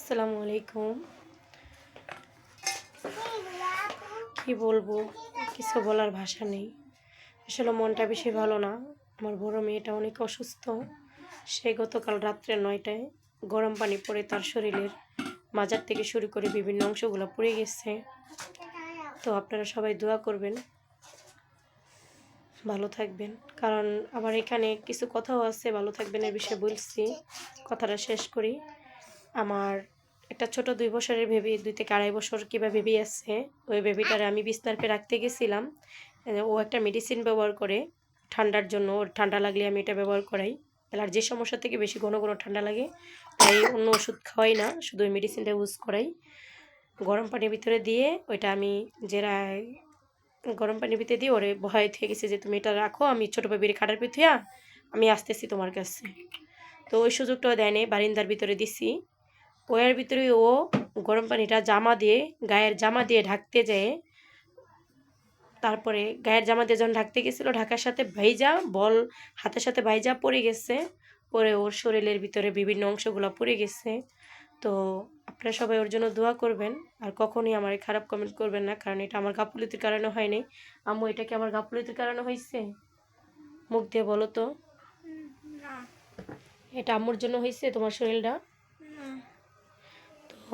আসসালামু আলাইকুম। কি বলবো, কিছু বলার ভাষা নেই। আসলে মনটা বেশি ভালো না। আমার বড় মেয়েটা অনেক অসুস্থ। সে গতকাল রাত্রে 9টায় গরম পানি পড়ে তার শরীরের মাজার থেকে শুরু করে বিভিন্ন অংশগুলো পুড়ে গেছে। তো আপনারা সবাই দোয়া করবেন, ভালো থাকবেন। কারণ আবার এখানে কিছু কথাও আছে, ভালো থাকবেন এর বিষয়ে বলছি। কথাটা শেষ করি। আমার একটা ছোট 2 বছরের বেবি, 2 থেকে 2.5 বছর কিংবা বেবি আছে। ওই বেবিটারে আমি বিছানার উপরে রাখতে গেছিলাম। ও একটা মেডিসিন ব্যবহার করে ঠান্ডার জন্য। ওর ঠান্ডা লাগলে আমি এটা ব্যবহার করাই। অ্যালার্জির সমস্যা থেকে বেশি ঘন ঘন ঠান্ডা লাগে, তাই অন্য ওষুধ খাওয়াই না, শুধু ওই মেডিসিনটা ইউজ করাই। গরম পানির ভিতরে দিয়ে ওইটা আমি গরম পানির ভিতরে দিয়ে ওরে ভয় থেকে গেছে যে তুমি এটা রাখো, আমি ছোটো বেবির খাটার ভিতরে আমি আসতেছি তোমার কাছে। তো ওই সুযোগটাও দেয় নাই, বারিন্দার ভিতরে দিছি। ওয়ার ভিতরে ও গরম পানিটা গায়ের জামা দিয়ে ঢাকতে যায়। তারপরে গায়ের জামা দিয়ে যখন ঢাকতে গেছিলো, ঢাকার সাথে বল হাতের সাথে ভাইজা পড়ে গেছে। পরে ওর শরীরের ভিতরে বিভিন্ন অংশগুলো পড়ে গেছে। তো আপনারা সবাই ওর জন্য দোয়া করবেন, আর কখনোই আমার খারাপ কমেন্ট করবেন না, কারণ এটা আমার গাফলতির কারণে হয়নি। আম্মু, এটা কি আমার গাফলতির কারণে হয়েছে? মুখ দিয়ে বলো তো। এটা আম্মুর জন্য হয়েছে তোমার শরীরটা?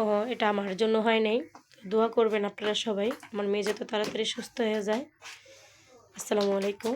তো এটা আমার জন্য হয় নাই। দোয়া করবেন আপনারা সবাই, আমার মেয়ে যাতে তাড়াতাড়ি সুস্থ হয়ে যায়। আসসালামু আলাইকুম।